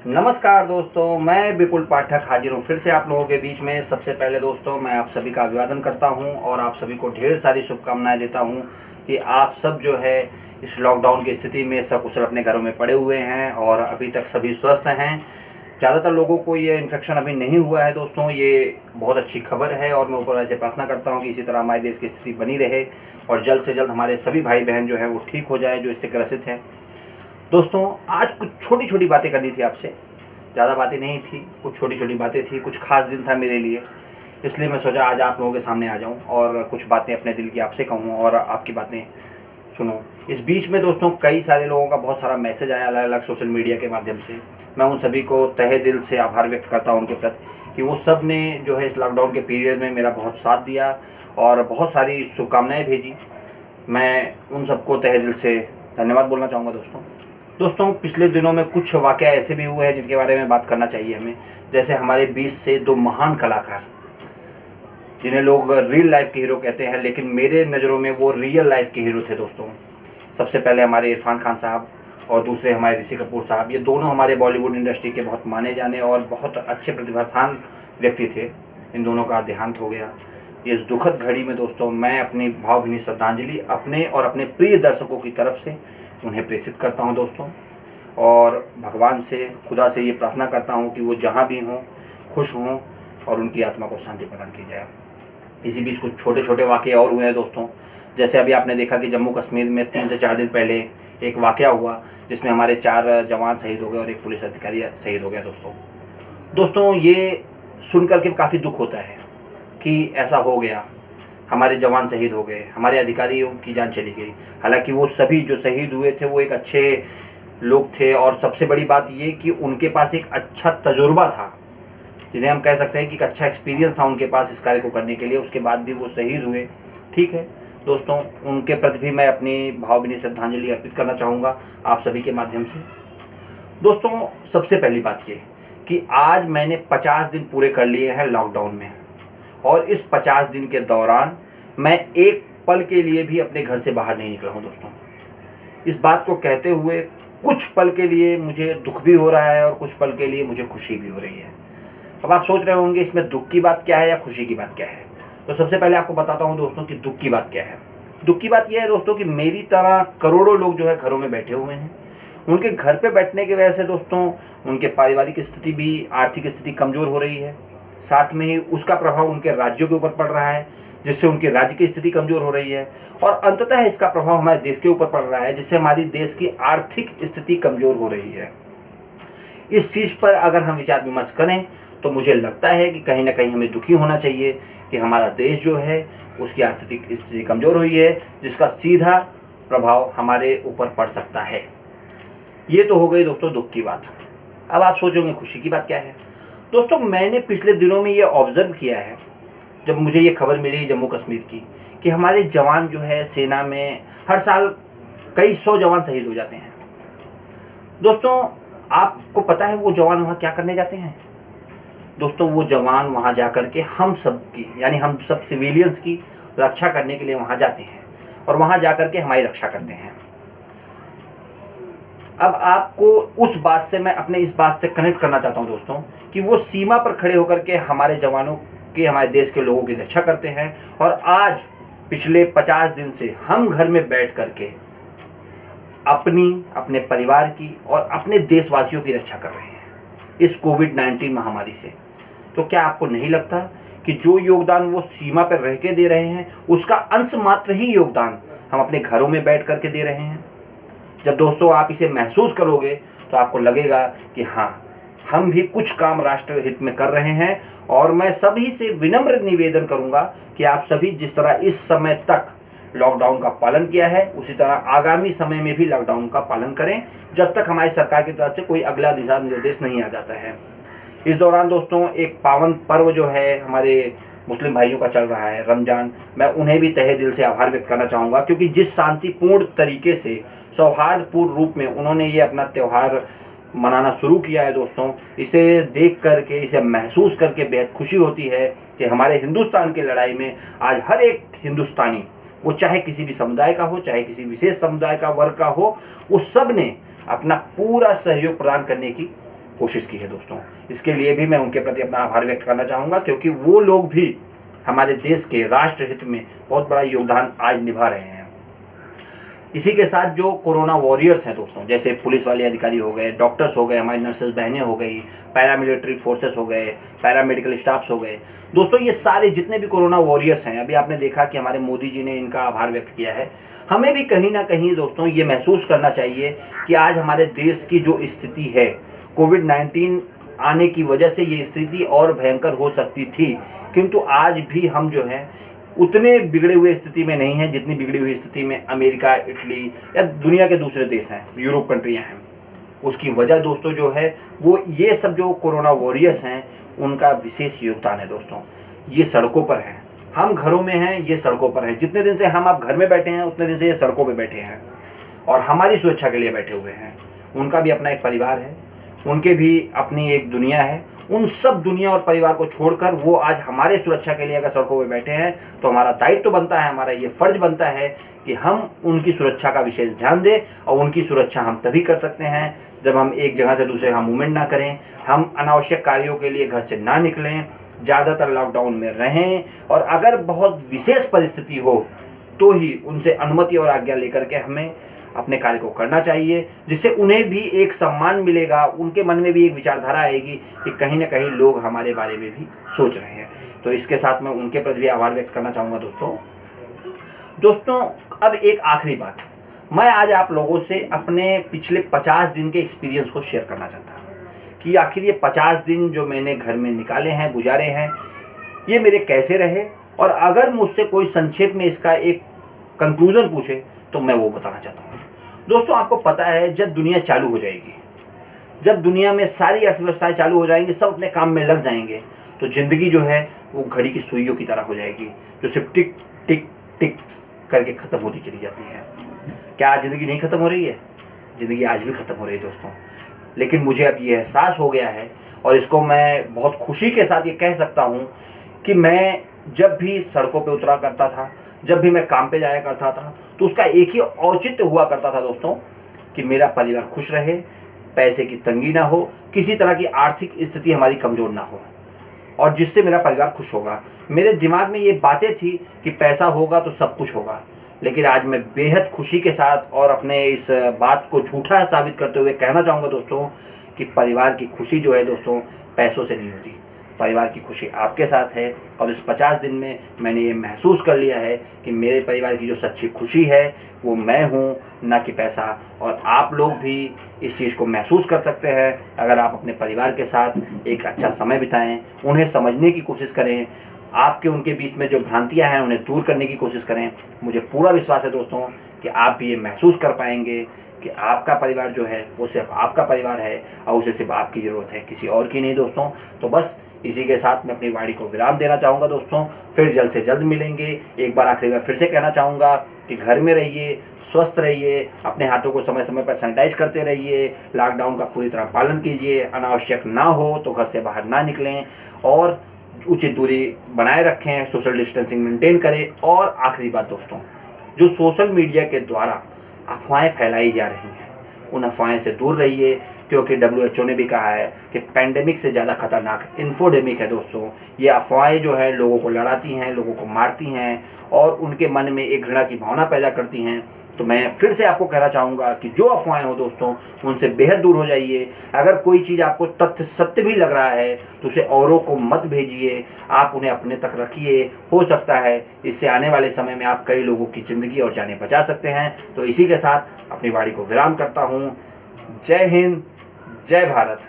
नमस्कार दोस्तों, मैं विपुल पाठक हाजिर हूँ फिर से आप लोगों के बीच में। सबसे पहले दोस्तों मैं आप सभी का अभिवादन करता हूँ और आप सभी को ढेर सारी शुभकामनाएं देता हूँ कि आप सब जो है इस लॉकडाउन की स्थिति में सकुशल अपने घरों में पड़े हुए हैं और अभी तक सभी स्वस्थ हैं। ज़्यादातर लोगों को ये इन्फेक्शन अभी नहीं हुआ है दोस्तों, ये बहुत अच्छी खबर है और मैं ऊपर वाले से प्रार्थना करता हूँ कि इसी तरह हमारे देश की स्थिति बनी रहे और जल्द से जल्द हमारे सभी भाई बहन जो है वो ठीक हो जाए जो इससे ग्रसित हैं। दोस्तों आज कुछ छोटी छोटी बातें करनी थी आपसे, ज़्यादा बातें नहीं थी, कुछ छोटी छोटी बातें थी। कुछ खास दिन था मेरे लिए, इसलिए मैं सोचा आज आप लोगों के सामने आ जाऊं और कुछ बातें अपने दिल की आपसे कहूं और आपकी बातें सुनो। इस बीच में दोस्तों कई सारे लोगों का बहुत सारा मैसेज आया अलग अलग सोशल मीडिया के माध्यम से। मैं उन सभी को तहे दिल से आभार व्यक्त करता हूं उनके प्रति कि वो सब ने जो है इस लॉकडाउन के पीरियड में मेरा बहुत साथ दिया और बहुत सारी शुभकामनाएँ भेजी। मैं उन सबको तहे दिल से धन्यवाद बोलना चाहूँगा दोस्तों पिछले दिनों में कुछ वाक़या ऐसे भी हुए हैं जिनके बारे में बात करना चाहिए हमें। जैसे हमारे बीच से दो महान कलाकार, जिन्हें लोग रियल लाइफ के हीरो कहते हैं, लेकिन मेरे नज़रों में वो रियल लाइफ के हीरो थे दोस्तों। सबसे पहले हमारे इरफान खान साहब और दूसरे हमारे ऋषि कपूर साहब। ये दोनों हमारे बॉलीवुड इंडस्ट्री के बहुत माने जाने और बहुत अच्छे प्रतिभाशान व्यक्ति थे। इन दोनों का देहांत हो गया। इस दुखद घड़ी में दोस्तों मैं अपनी भावभीनी श्रद्धांजलि अपने और अपने प्रिय दर्शकों की तरफ से उन्हें प्रेषित करता हूं दोस्तों, और भगवान से, खुदा से ये प्रार्थना करता हूं कि वो जहां भी हों खुश हों और उनकी आत्मा को शांति प्रदान की जाए। इसी बीच कुछ छोटे छोटे वाक़ये और हुए हैं दोस्तों। जैसे अभी आपने देखा कि जम्मू कश्मीर में 3 से 4 दिन पहले एक वाक़या हुआ जिसमें हमारे 4 जवान शहीद हो गए और एक पुलिस अधिकारी शहीद हो गया दोस्तों ये सुन करके काफ़ी दुख होता है कि ऐसा हो गया, हमारे जवान शहीद हो गए, हमारे अधिकारियों की जान चली गई। हालांकि वो सभी जो शहीद हुए थे वो एक अच्छे लोग थे और सबसे बड़ी बात ये कि उनके पास एक अच्छा तजुर्बा था, जिन्हें हम कह सकते हैं कि एक अच्छा एक्सपीरियंस था उनके पास इस कार्य को करने के लिए। उसके बाद भी वो शहीद हुए। ठीक है दोस्तों, उनके प्रति भी मैं अपनी भावभीनी श्रद्धांजलि अर्पित करना चाहूँगा आप सभी के माध्यम से। दोस्तों सबसे पहली बात ये कि आज मैंने 50 दिन पूरे कर लिए हैं लॉकडाउन में, और इस 50 दिन के दौरान मैं एक पल के लिए भी अपने घर से बाहर नहीं निकला हूँ दोस्तों। इस बात को कहते हुए कुछ पल के लिए मुझे दुख भी हो रहा है और कुछ पल के लिए मुझे खुशी भी हो रही है। अब आप सोच रहे होंगे इसमें दुख की बात क्या है या खुशी की बात क्या है। तो सबसे पहले आपको बताता हूँ दोस्तों कि दुख की बात क्या है। दुख की बात यह है दोस्तों कि मेरी तरह करोड़ों लोग जो है घरों में बैठे हुए हैं। उनके घर पे बैठने की वजह से दोस्तों उनके पारिवारिक स्थिति भी, आर्थिक स्थिति कमज़ोर हो रही है। साथ में ही उसका प्रभाव उनके राज्यों के ऊपर पड़ रहा है, जिससे उनके राज्य की स्थिति कमज़ोर हो रही है, और अंततः इसका प्रभाव हमारे देश के ऊपर पड़ रहा है, जिससे हमारी देश की आर्थिक स्थिति कमज़ोर हो रही है। इस चीज़ पर अगर हम विचार विमर्श करें तो मुझे लगता है कि कहीं ना कहीं हमें दुखी होना चाहिए कि हमारा देश जो है उसकी आर्थिक स्थिति कमज़ोर हुई है, जिसका सीधा प्रभाव हमारे ऊपर पड़ सकता है। ये तो हो गई दोस्तों दुख की बात। अब आप सोचोगे खुशी की बात क्या है। दोस्तों मैंने पिछले दिनों में ये ऑब्ज़र्व किया है, जब मुझे ये खबर मिली जम्मू कश्मीर की कि हमारे जवान जो है सेना में हर साल कई 100 जवान शहीद हो जाते हैं। दोस्तों आपको पता है वो जवान वहाँ क्या करने जाते हैं। दोस्तों वो जवान वहाँ जा कर के हम सब की, यानी हम सब सिविलियंस की रक्षा करने के लिए वहाँ जाते हैं और वहाँ जा कर के हमारी रक्षा करते हैं। अब आपको उस बात से, मैं अपने इस बात से कनेक्ट करना चाहता हूं दोस्तों कि वो सीमा पर खड़े होकर के हमारे जवानों की, हमारे देश के लोगों की रक्षा करते हैं, और आज पिछले 50 दिन से हम घर में बैठ करके अपनी, अपने परिवार की और अपने देशवासियों की रक्षा कर रहे हैं इस कोविड-19 महामारी से। तो क्या आपको नहीं लगता कि जो योगदान वो सीमा पर रह के दे रहे हैं उसका अंश मात्र ही योगदान हम अपने घरों में बैठ करके दे रहे हैं। जब दोस्तों आप इसे महसूस करोगे तो आपको लगेगा कि हाँ, हम भी कुछ काम राष्ट्र हित में कर रहे हैं। और मैं सभी से विनम्र निवेदन करूंगा कि आप सभी जिस तरह इस समय तक लॉकडाउन का पालन किया है उसी तरह आगामी समय में भी लॉकडाउन का पालन करें, जब तक हमारी सरकार की तरफ से कोई अगला दिशा निर्देश नहीं आ जाता है। इस दौरान दोस्तों एक पावन पर्व जो है हमारे मुस्लिम भाइयों का चल रहा है, रमज़ान, मैं उन्हें भी तहे दिल से आभार व्यक्त करना चाहूँगा, क्योंकि जिस शांतिपूर्ण तरीके से, सौहार्दपूर्ण रूप में उन्होंने ये अपना त्यौहार मनाना शुरू किया है दोस्तों, इसे देख करके, इसे महसूस करके बेहद खुशी होती है कि हमारे हिंदुस्तान की लड़ाई में आज हर एक हिंदुस्तानी, वो चाहे किसी भी समुदाय का हो, चाहे किसी विशेष समुदाय का वर्ग का हो, वो सब ने अपना पूरा सहयोग प्रदान करने की कोशिश की है दोस्तों। इसके लिए भी मैं उनके प्रति अपना आभार व्यक्त करना चाहूँगा, क्योंकि वो लोग भी हमारे देश के राष्ट्र हित में बहुत बड़ा योगदान आज निभा रहे हैं। इसी के साथ जो कोरोना वॉरियर्स हैं दोस्तों, जैसे पुलिस वाले अधिकारी हो गए, डॉक्टर्स हो गए, हमारी नर्सेज बहनें हो गई, पैरामिलिट्री फोर्सेस हो गए, पैरामेडिकल स्टाफ्स हो गए दोस्तों, ये सारे जितने भी कोरोना वॉरियर्स हैं, अभी आपने देखा कि हमारे मोदी जी ने इनका आभार व्यक्त किया है। हमें भी कहीं ना कहीं दोस्तों ये महसूस करना चाहिए कि आज हमारे देश की जो स्थिति है, कोविड-19 आने की वजह से ये स्थिति और भयंकर हो सकती थी, किंतु आज भी हम जो है उतने बिगड़े हुए स्थिति में नहीं हैं जितनी बिगड़ी हुई स्थिति में अमेरिका, इटली या दुनिया के दूसरे देश हैं, यूरोप कंट्रियां हैं। उसकी वजह दोस्तों जो है वो ये सब जो कोरोना वॉरियर्स हैं उनका विशेष योगदान है दोस्तों। ये सड़कों पर हैं, हम घरों में हैं, ये सड़कों पर हैं। जितने दिन से हम आप घर में बैठे हैं उतने दिन से ये सड़कों पर बैठे हैं और हमारी सुरक्षा के लिए बैठे हुए हैं। उनका भी अपना एक परिवार है, उनके भी अपनी एक दुनिया है। उन सब दुनिया और परिवार को छोड़कर वो आज हमारे सुरक्षा के लिए अगर सड़कों पे बैठे हैं तो हमारा दायित्व तो बनता है, हमारा ये फर्ज बनता है कि हम उनकी सुरक्षा का विशेष ध्यान दें। और उनकी सुरक्षा हम तभी कर सकते हैं जब हम एक जगह से दूसरे जगह मूवमेंट ना करें, हम अनावश्यक कार्यों के लिए घर से ना निकलें, ज़्यादातर लॉकडाउन में रहें और अगर बहुत विशेष परिस्थिति हो तो ही उनसे अनुमति और आज्ञा लेकर के हमें अपने कार्य को करना चाहिए, जिससे उन्हें भी एक सम्मान मिलेगा, उनके मन में भी एक विचारधारा आएगी कि कहीं ना कहीं लोग हमारे बारे में भी सोच रहे हैं। तो इसके साथ मैं उनके प्रति भी आभार व्यक्त करना चाहूँगा दोस्तों। अब एक आखिरी बात, मैं आज आप लोगों से अपने पिछले 50 दिन के एक्सपीरियंस को शेयर करना चाहता हूँ कि आखिर ये 50 दिन जो मैंने घर में निकाले हैं, गुजारे हैं, ये मेरे कैसे रहे। और अगर मुझसे कोई संक्षेप में इसका एक कंक्लूजन पूछे तो मैं वो बताना चाहता हूँ दोस्तों। आपको पता है जब दुनिया चालू हो जाएगी, जब दुनिया में सारी अर्थव्यवस्थाएं चालू हो जाएंगी, सब अपने काम में लग जाएंगे, तो ज़िंदगी जो है वो घड़ी की सुइयों की तरह हो जाएगी, जो सिर्फ टिक टिक टिक करके ख़त्म होती चली जाती है। क्या आज ज़िंदगी नहीं ख़त्म हो रही है? ज़िंदगी आज भी ख़त्म हो रही है दोस्तों। लेकिन मुझे अब ये एहसास हो गया है और इसको मैं बहुत खुशी के साथ ये कह सकता हूँ कि मैं जब भी सड़कों पर उतरा करता था, जब भी मैं काम पे जाया करता था, तो उसका एक ही औचित्य हुआ करता था दोस्तों कि मेरा परिवार खुश रहे, पैसे की तंगी ना हो, किसी तरह की आर्थिक स्थिति हमारी कमज़ोर ना हो और जिससे मेरा परिवार खुश होगा। मेरे दिमाग में ये बातें थी कि पैसा होगा तो सब कुछ होगा। लेकिन आज मैं बेहद खुशी के साथ और अपने इस बात को झूठा साबित करते हुए कहना चाहूँगा दोस्तों कि परिवार की खुशी जो है दोस्तों पैसों से नहीं होती, परिवार की खुशी आपके साथ है। और इस 50 दिन में मैंने ये महसूस कर लिया है कि मेरे परिवार की जो सच्ची खुशी है वो मैं हूँ, ना कि पैसा। और आप लोग भी इस चीज़ को महसूस कर सकते हैं अगर आप अपने परिवार के साथ एक अच्छा समय बिताएं, उन्हें समझने की कोशिश करें, आपके उनके बीच में जो भ्रांतियाँ हैं उन्हें दूर करने की कोशिश करें। मुझे पूरा विश्वास है दोस्तों कि आप भी ये महसूस कर पाएंगे कि आपका परिवार जो है वो सिर्फ आपका परिवार है और उसे सिर्फ आपकी ज़रूरत है, किसी और की नहीं दोस्तों। तो बस इसी के साथ मैं अपनी वाणी को विराम देना चाहूँगा दोस्तों। फिर जल्द से जल्द मिलेंगे। एक बार आखिरी बार फिर से कहना चाहूँगा कि घर में रहिए, स्वस्थ रहिए, अपने हाथों को समय समय पर सैनिटाइज करते रहिए, लॉकडाउन का पूरी तरह पालन कीजिए, अनावश्यक ना हो तो घर से बाहर ना निकलें और उचित दूरी बनाए रखें, सोशल डिस्टेंसिंग मेंटेन करें। और आखिरी बात दोस्तों, जो सोशल मीडिया के द्वारा अफवाहें फैलाई जा रही हैं उन अफवाहें से दूर रहिए, क्योंकि WHO ने भी कहा है कि पैंडेमिक से ज़्यादा खतरनाक इन्फोडेमिक है दोस्तों। ये अफवाहें जो है लोगों को लड़ाती हैं, लोगों को मारती हैं और उनके मन में एक घृणा की भावना पैदा करती हैं। तो मैं फिर से आपको कहना चाहूँगा कि जो अफवाहें हो दोस्तों उनसे बेहद दूर हो जाइए। अगर कोई चीज़ आपको तथ्य सत्य भी लग रहा है तो उसे औरों को मत भेजिए, आप उन्हें अपने तक रखिए। हो सकता है इससे आने वाले समय में आप कई लोगों की ज़िंदगी और जानें बचा सकते हैं। तो इसी के साथ अपनी वाणी को विराम करता हूँ। जय हिंद, जय भारत।